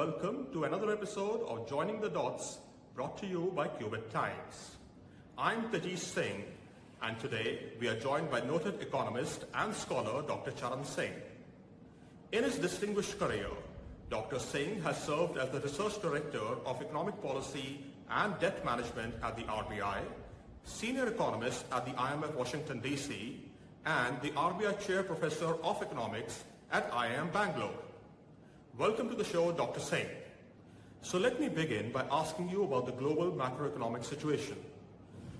welcome to another episode of Joining the Dots, brought to you by Qubit Times. I'm Tejeesh Singh, and today we are joined by noted economist and scholar Dr. Charan Singh. In his distinguished career, Dr. Singh has served as the Research Director of Economic Policy and Debt Management at the RBI, Senior Economist at the IMF Washington DC, and the RBI Chair Professor of Economics at IIM Bangalore. Welcome to the show, Dr. Singh. So let me begin by asking you about the global macroeconomic situation.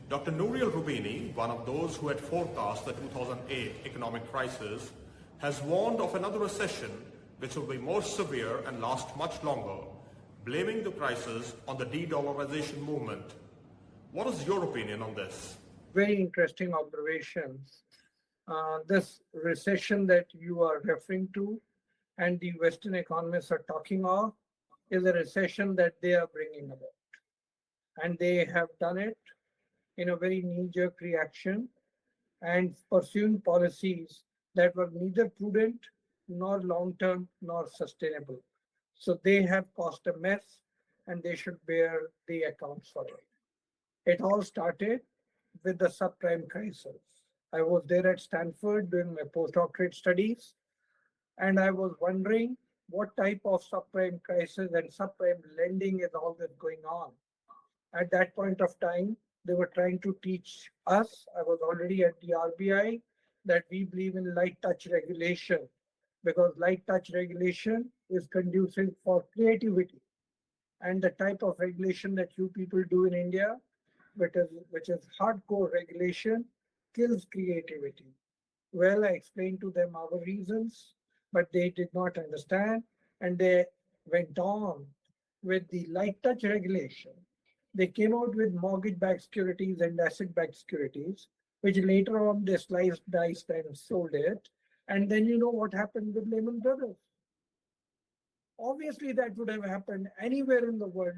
Dr. Nouriel Roubini, one of those who had forecast the 2008 economic crisis, has warned of another recession which will be more severe and last much longer, blaming the crisis on the de-dollarization movement. What is your opinion on this? Very interesting observations. This recession that you are referring to and the Western economists are talking of is a recession that they are bringing about. And they have done it in a very knee-jerk reaction and pursuing policies that were neither prudent nor long-term nor sustainable. So they have caused a mess and they should bear the accounts for it. It all started with the subprime crisis. I was there at Stanford doing my postdoctorate studies, and I was wondering what type of subprime crisis and subprime lending is all that going on. At that point of time, they were trying to teach us, I was already at the RBI, that we believe in light touch regulation, because light touch regulation is conducive for creativity. And the type of regulation that you people do in India, which is hardcore regulation, kills creativity. Well, I explained to them our reasons, but they did not understand, and they went on with the light touch regulation. They came out with mortgage-backed securities and asset-backed securities, which later on they sliced, diced, and sold it. And then you know what happened with Lehman Brothers. Obviously, that would have happened anywhere in the world.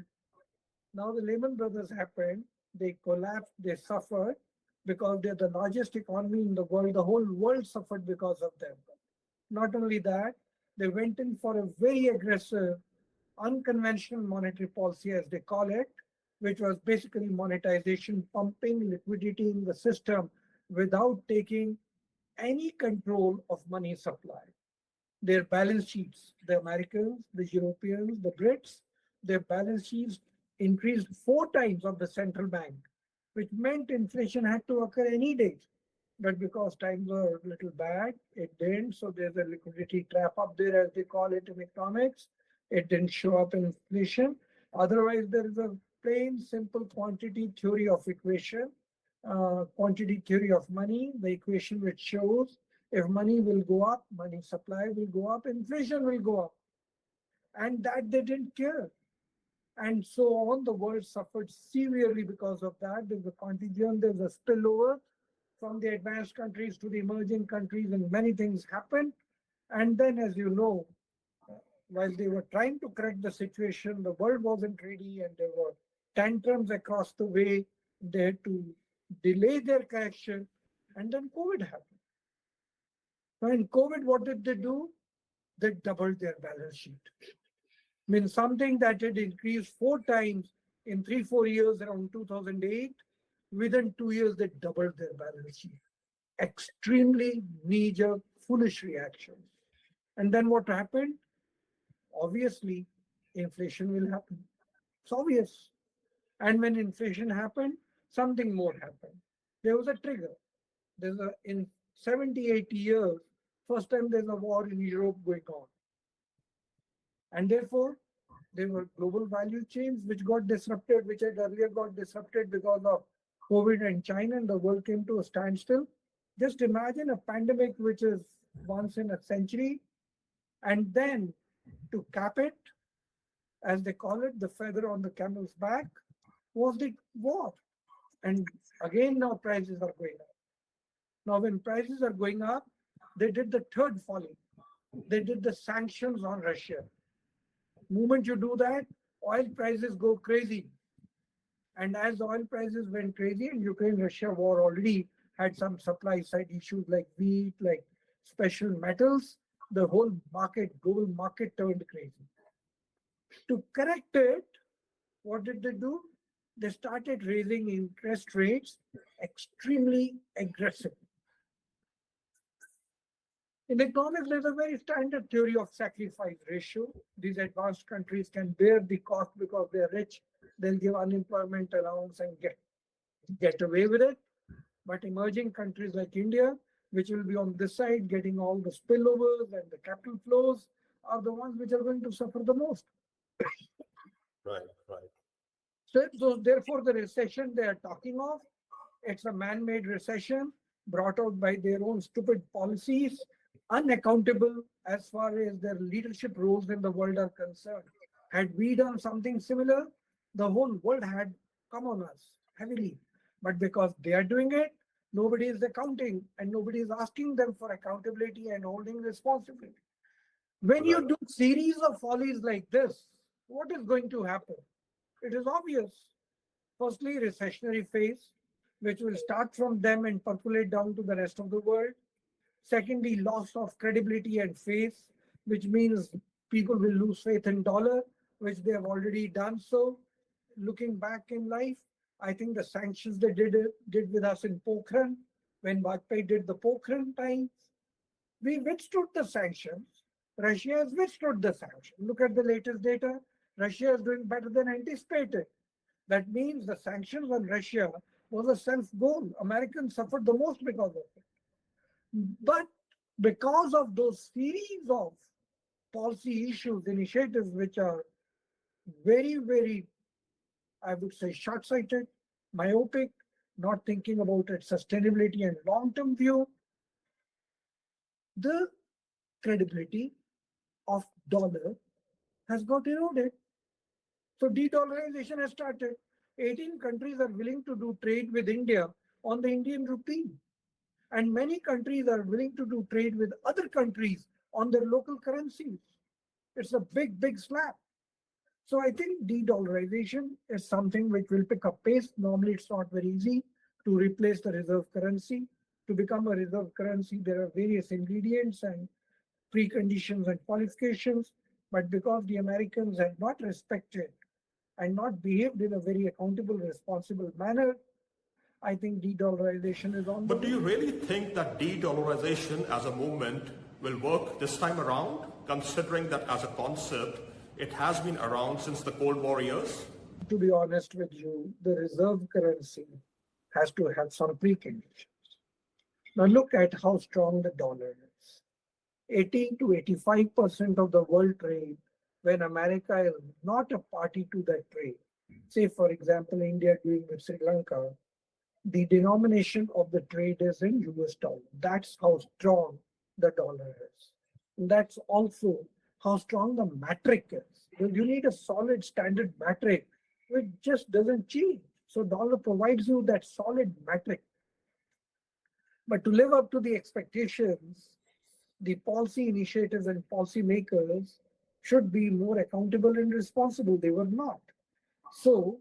Now the Lehman Brothers happened, they collapsed, they suffered because they're the largest economy in the world. The whole world suffered because of them. Not only that, they went in for a very aggressive, unconventional monetary policy, as they call it, which was basically monetization, pumping liquidity in the system without taking any control of money supply. Their balance sheets, the Americans, the Europeans, the Brits, their balance sheets increased 4 times of the central bank, which meant inflation had to occur any day. But because times were a little bad, it didn't. So there's a liquidity trap up there, as they call it in economics. It didn't show up in inflation. Otherwise, there is a plain, simple quantity theory of equation, quantity theory of money, the equation which shows if money will go up, money supply will go up, inflation will go up. And that they didn't care. And so on, the world suffered severely because of that. There's a contagion, there's a spillover from the advanced countries to the emerging countries, and many things happened. And then, as you know, while they were trying to correct the situation, the world wasn't ready, and there were tantrums across the way. They had to delay their correction, and then COVID happened. Now in COVID, what did they do? They doubled their balance sheet. I mean, something that had increased 4 times in 3-4 years around 2008, within 2 years, they doubled their balance sheet. Extremely knee-jerk, foolish reactions. And then what happened? Obviously, inflation will happen. It's obvious. And when inflation happened, something more happened. There was a trigger. In 70, 80 years, first time there's a war in Europe going on. And therefore, there were global value chains which got disrupted, which had earlier got disrupted because of COVID and China, and the world came to a standstill. Just imagine a pandemic which is once in a century, and then to cap it, as they call it, the feather on the camel's back, was the war. And again, now prices are going up. Now, when prices are going up, they did the third folly. They did the sanctions on Russia. The moment you do that, oil prices go crazy. And as oil prices went crazy, and Ukraine-Russia war already had some supply side issues like wheat, like special metals, the whole market, global market turned crazy. To correct it, what did they do? They started raising interest rates extremely aggressively. In economics, there's a very standard theory of sacrifice ratio. These advanced countries can bear the cost because they're rich. They'll give unemployment allowance and get away with it. But emerging countries like India, which will be on this side getting all the spillovers and the capital flows, are the ones which are going to suffer the most. Right, right. So therefore, the recession they are talking of, it's a man-made recession brought out by their own stupid policies, unaccountable as far as their leadership roles in the world are concerned. Had we done something similar, the whole world had come on us heavily. But because they are doing it, nobody is accounting and nobody is asking them for accountability and holding responsibility. When Right. you do series of follies like this, what is going to happen? It is obvious. Firstly, recessionary phase, which will start from them and percolate down to the rest of the world. Secondly, loss of credibility and faith, which means people will lose faith in dollar, which they have already done so. Looking back in life, I think the sanctions they did with us in Pokhran, when Vajpayee did the Pokhran times, we withstood the sanctions. Russia has withstood the sanctions. Look at the latest data. Russia is doing better than anticipated. That means the sanctions on Russia was a self-goal. Americans suffered the most because of it. But because of those series of policy issues, initiatives, which are very, very, I would say, short-sighted, myopic, not thinking about its sustainability and long-term view, the credibility of dollar has got eroded. So de-dollarization has started. 18 countries are willing to do trade with India on the Indian rupee. And many countries are willing to do trade with other countries on their local currencies. It's a big, big slap. So I think de-dollarization is something which will pick up pace. Normally, it's not very easy to replace the reserve currency. To become a reserve currency, there are various ingredients and preconditions and qualifications. But because the Americans have not respected and not behaved in a very accountable, responsible manner, I think de-dollarization is on the But do way. you really think that de-dollarization as a movement will work this time around, considering that as a concept, it has been around since the Cold War years? To be honest with you, the reserve currency has to have some preconditions. Now look at how strong the dollar is. 80 to 85% of the world trade, when America is not a party to that trade, say for example India doing with Sri Lanka, the denomination of the trade is in US dollar. That's how strong the dollar is. And that's also how strong the metric is. You need a solid standard metric which just doesn't change. So dollar provides you that solid metric. But to live up to the expectations, the policy initiatives and policy makers should be more accountable and responsible. They were not. So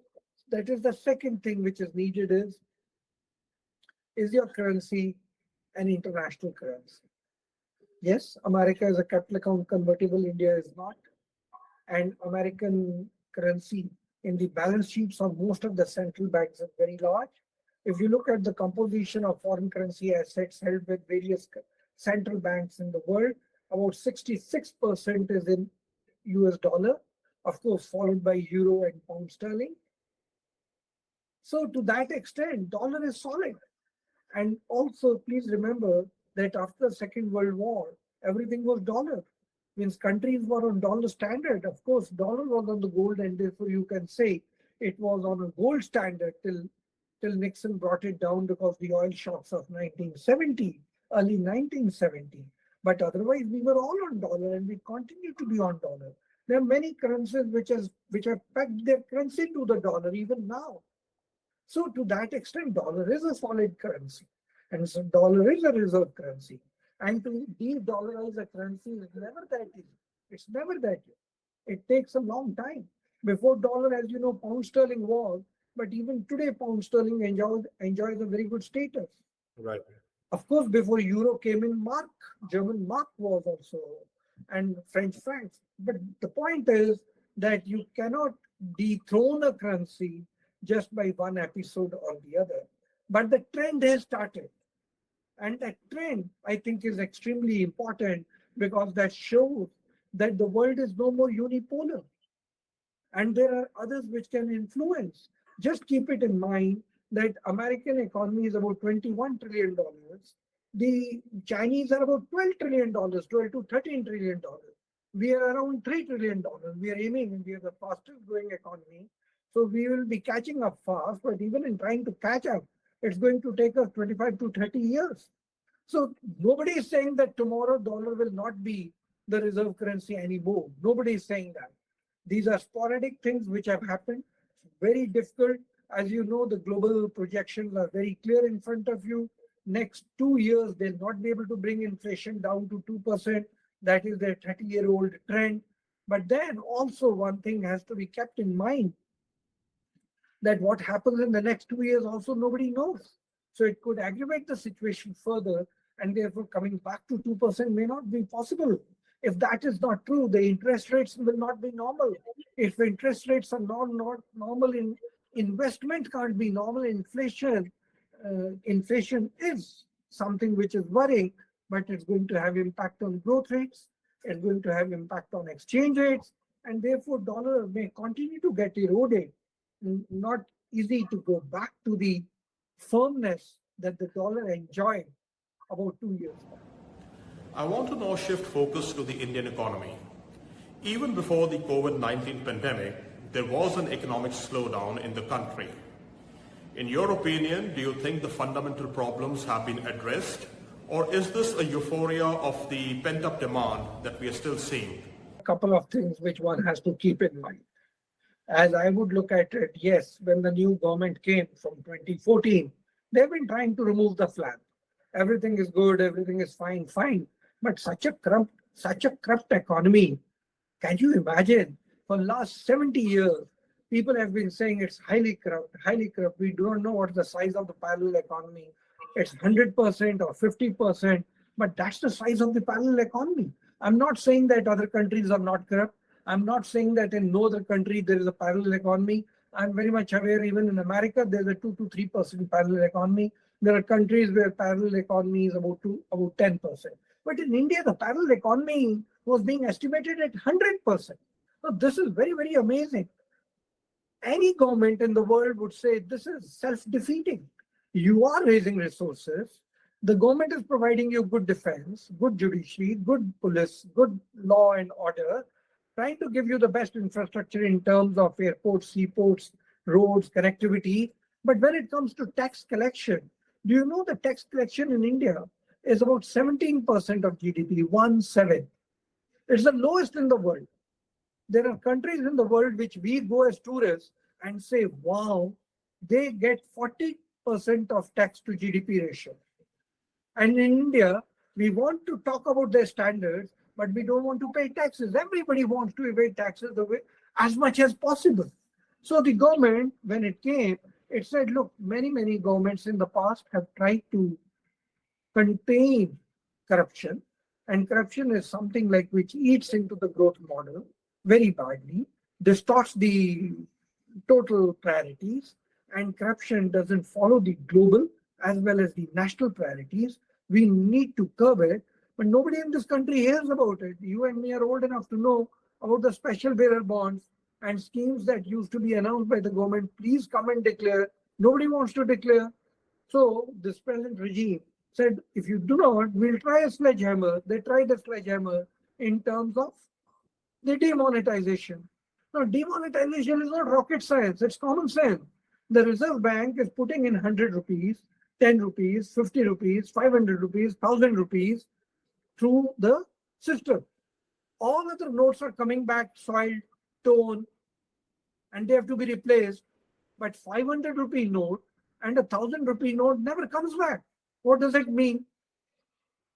that is the second thing which is needed is your currency an international currency? Yes, America is a capital account convertible, India is not. And American currency in the balance sheets of most of the central banks is very large. If you look at the composition of foreign currency assets held with various central banks in the world, about 66% is in US dollar, of course, followed by euro and pound sterling. So to that extent, dollar is solid. And also, please remember that after the Second World War, everything was dollar. Means countries were on dollar standard. Of course, dollar was on the gold, and therefore you can say it was on a gold standard till Nixon brought it down because the oil shocks of 1970, early 1970. But otherwise, we were all on dollar, and we continue to be on dollar. There are many currencies which have pegged their currency to the dollar even now. So to that extent, dollar is a solid currency, and so dollar is a reserve currency. And to de-dollarize a currency is never that easy. It's never that easy. It takes a long time. Before dollar, as you know, pound sterling was, but even today, pound sterling enjoys a very good status. Right. Of course, before euro came in, German mark was also, and French francs. But the point is, that you cannot dethrone a currency just by one episode or the other. But the trend has started. And that trend, I think, is extremely important because that shows that the world is no more unipolar and there are others which can influence. Just keep it in mind that American economy is about $21 trillion. The Chinese are about $12 trillion, 12 to $13 trillion. We are around $3 trillion. We are aiming, and we are the fastest growing economy. So we will be catching up fast, but even in trying to catch up, it's going to take us 25 to 30 years. So nobody is saying that tomorrow dollar will not be the reserve currency anymore. Nobody is saying that. These are sporadic things which have happened. Very difficult. As you know, the global projections are very clear in front of you. Next 2 years, they'll not be able to bring inflation down to 2%. That is their 30-year-old trend. But then also one thing has to be kept in mind, that what happens in the next 2 years also nobody knows. So it could aggravate the situation further, and therefore coming back to 2% may not be possible. If that is not true, the interest rates will not be normal. If interest rates are not normal, in investment can't be normal. Inflation is something which is worrying, but it's going to have impact on growth rates. It's going to have impact on exchange rates, and therefore dollar may continue to get eroded. Not easy to go back to the firmness that the dollar enjoyed about 2 years back. I want to now shift focus to the Indian economy. Even before the COVID-19 pandemic, there was an economic slowdown in the country. In your opinion, do you think the fundamental problems have been addressed, or is this a euphoria of the pent-up demand that we are still seeing? A couple of things which one has to keep in mind. As I would look at it, yes, when the new government came from 2014, they've been trying to remove the flag. Everything is good, everything is fine. But such a corrupt economy, can you imagine? For the last 70 years, people have been saying it's highly corrupt. We don't know what the size of the parallel economy. It's 100% or 50%, but that's the size of the parallel economy. I'm not saying that other countries are not corrupt. I'm not saying that in no other country there is a parallel economy. I'm very much aware even in America there's a 2 to 3% parallel economy. There are countries where parallel economy is about 10%. But in India, the parallel economy was being estimated at 100%. So this is very, very amazing. Any government in the world would say this is self-defeating. You are raising resources. The government is providing you good defense, good judiciary, good police, good law and order, trying to give you the best infrastructure in terms of airports, seaports, roads, connectivity. But when it comes to tax collection, do you know the tax collection in India is about 17% of GDP, 17. It's the lowest in the world. There are countries in the world which we go as tourists and say, wow, they get 40% of tax to GDP ratio. And in India, we want to talk about their standards, but we don't want to pay taxes. Everybody wants to evade taxes as much as possible. So the government, when it came, it said, look, many governments in the past have tried to contain corruption, and corruption is something like which eats into the growth model very badly, distorts the total priorities, and corruption doesn't follow the global as well as the national priorities. We need to curb it, but nobody in this country hears about it. You and me are old enough to know about the special bearer bonds and schemes that used to be announced by the government. Please come and declare. Nobody wants to declare. So this present regime said, if you do not, we'll try a sledgehammer. They tried a sledgehammer in terms of the demonetization. Now, demonetization is not rocket science, it's common sense. The Reserve Bank is putting in 100 rupees, 10 rupees, 50 rupees, 500 rupees, 1000 rupees through the system. All other notes are coming back soiled, torn, and they have to be replaced. But 500 rupee note and a 1000 rupee note never comes back. What does it mean?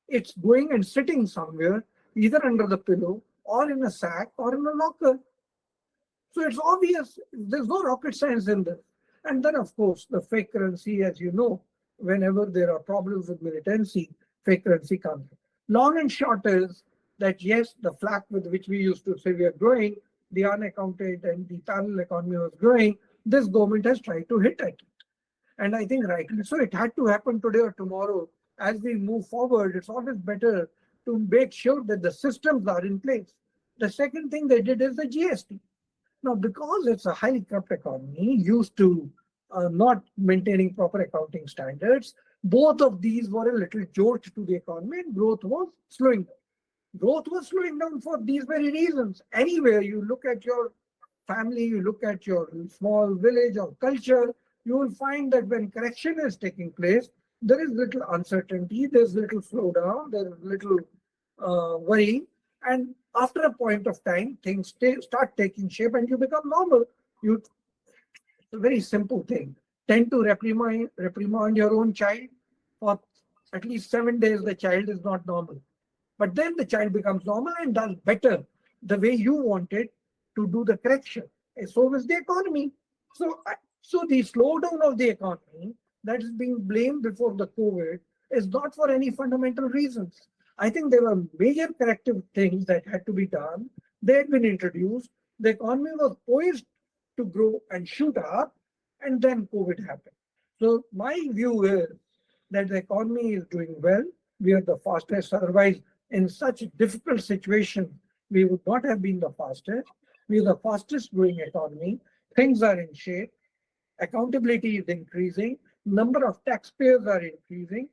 It's going and sitting somewhere, either under the pillow or in a sack or in a locker. So it's obvious, there's no rocket science in this. And then, of course, the fake currency, as you know, whenever there are problems with militancy, fake currency comes. Long and short is that, yes, the flag with which we used to say we are growing the unaccounted and the parallel economy was growing, this government has tried to hit at it. And I think rightly so, it had to happen today or tomorrow. As we move forward, it's always better to make sure that the systems are in place. The second thing they did is the GST. Now, because it's a highly corrupt economy, used to not maintaining proper accounting standards, both of these were a little jolt to the economy and growth was slowing down. Growth was slowing down for these very reasons. Anywhere you look at your family, you look at your small village or culture, you will find that when correction is taking place, there is little uncertainty, there's little slowdown, there's little worry, and after a point of time, things start taking shape and you become normal. It's a very simple thing. Tend to reprimand your own child for at least 7 days, the child is not normal. But then the child becomes normal and does better the way you wanted to do the correction. And so is the economy. So the slowdown of the economy that is being blamed before the COVID is not for any fundamental reasons. I think there were major corrective things that had to be done. They had been introduced. The economy was poised to grow and shoot up, and then COVID happened. So my view is that the economy is doing well. We are the fastest. Otherwise, in such a difficult situation, we would not have been the fastest. We are the fastest growing economy. Things are in shape. Accountability is increasing. Number of taxpayers are increasing.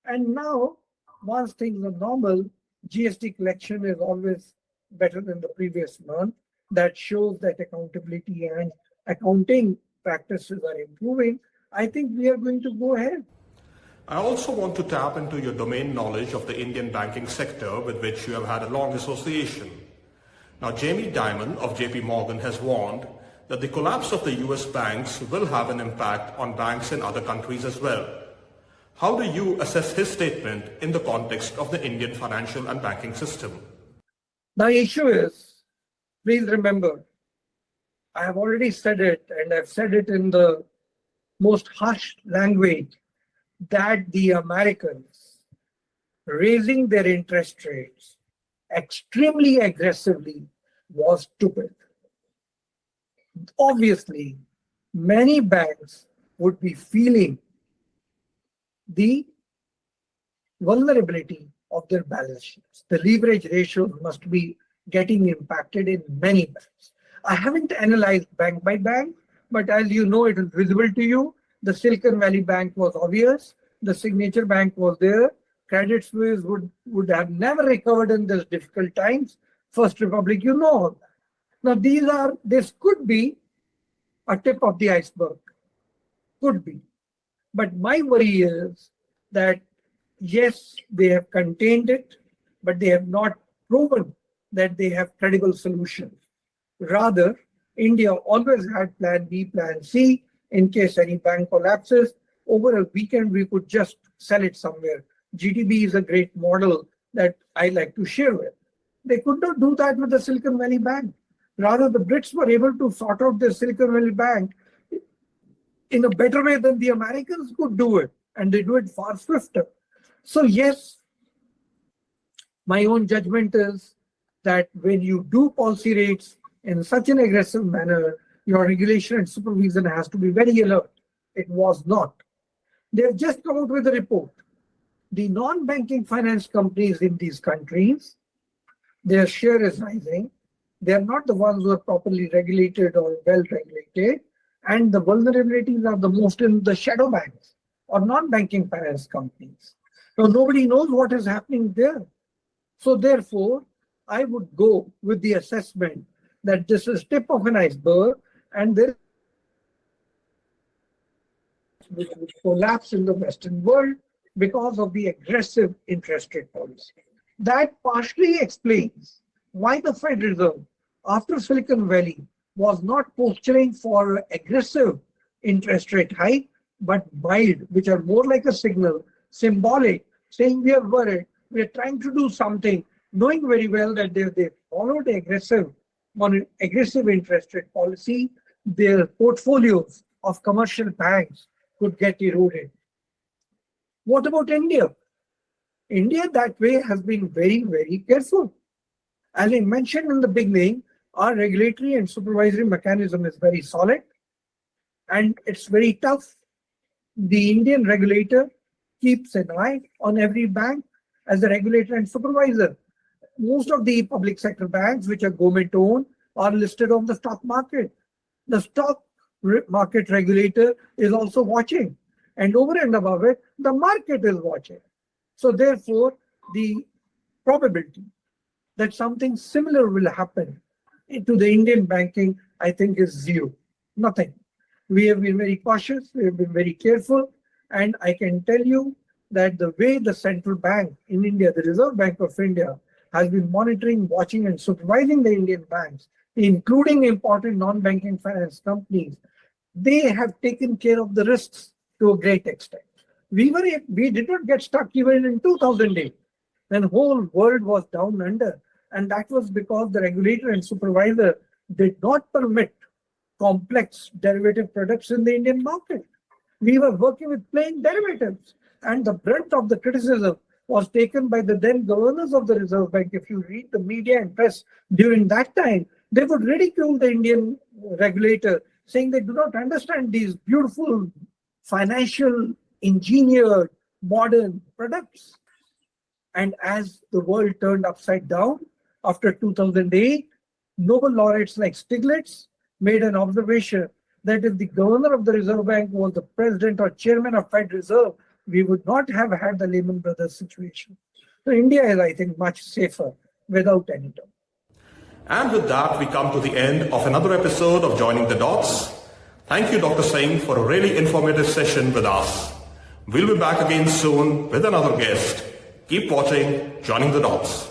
And now, once things are normal, GST collection is always better than the previous month. That shows that accountability and accounting practices are improving. I think we are going to go ahead. I also want to tap into your domain knowledge of the Indian banking sector with which you have had a long association. Now, Jamie Dimon of JP Morgan has warned that the collapse of the US banks will have an impact on banks in other countries as well. How do you assess his statement in the context of the Indian financial and banking system? The issue is, please remember, I have already said it, and I've said it in the most harsh language, that the Americans raising their interest rates extremely aggressively was stupid. Obviously, many banks would be feeling the vulnerability of their balance sheets. The leverage ratios must be getting impacted in many banks. I haven't analyzed bank by bank, but as you know, it is visible to you. The Silicon Valley Bank was obvious. The Signature Bank was there. Credit Suisse would have never recovered in these difficult times. First Republic, you know all that. Now, this could be a tip of the iceberg. Could be. But my worry is that, yes, they have contained it, but they have not proven that they have credible solutions. Rather, India always had plan B, plan C, in case any bank collapses. Over a weekend, we could just sell it somewhere. GTB is a great model that I like to share with. They could not do that with the Silicon Valley Bank. Rather, the Brits were able to sort out the Silicon Valley Bank in a better way than the Americans could do it. And they do it far swifter. So yes, my own judgment is that when you do policy rates in such an aggressive manner, your regulation and supervision has to be very alert. It was not. They have just come out with a report. The non-banking finance companies in these countries, their share is rising. They are not the ones who are properly regulated or well regulated. And the vulnerabilities are the most in the shadow banks or non-banking finance companies. So nobody knows what is happening there. So therefore, I would go with the assessment that this is tip of an iceberg and there will collapse in the Western world because of the aggressive interest rate policy. That partially explains why the Fed Reserve, after Silicon Valley, was not posturing for aggressive interest rate hike, but mild, which are more like a signal, symbolic, saying we are worried, we are trying to do something, knowing very well that they followed aggressive interest rate policy, their portfolios of commercial banks could get eroded. What about India? India that way has been very, very careful. As I mentioned in the beginning, Our regulatory and supervisory mechanism is very solid and it's very tough. The Indian regulator keeps an eye on every bank as a regulator and supervisor. Most of the public sector banks, which are government owned, are listed on the stock market. The stock market regulator is also watching, and over and above it, the market is watching. So, therefore, the probability that something similar will happen to the Indian banking, I think, is zero. Nothing. We have been very cautious, we have been very careful, and I can tell you that the way the central bank in India, the Reserve Bank of India, has been monitoring, watching, and supervising the Indian banks, including important non-banking finance companies, they have taken care of the risks to a great extent. We did not get stuck even in 2008 when the whole world was down under, and that was because the regulator and supervisor did not permit complex derivative products in the Indian market. We were working with plain derivatives, and the brunt of the criticism was taken by the then governors of the Reserve Bank. If you read the media and press during that time, they would ridicule the Indian regulator, saying they do not understand these beautiful financial engineered modern products. And as the world turned upside down after 2008, Nobel laureates like Stiglitz made an observation that if the governor of the Reserve Bank was the president or chairman of Fed Reserve, we would not have had the Lehman Brothers situation. So India is, I think, much safer without any doubt. And with that, we come to the end of another episode of Joining the Dots. Thank you, Dr. Singh, for a really informative session with us. We'll be back again soon with another guest. Keep watching Joining the Dots.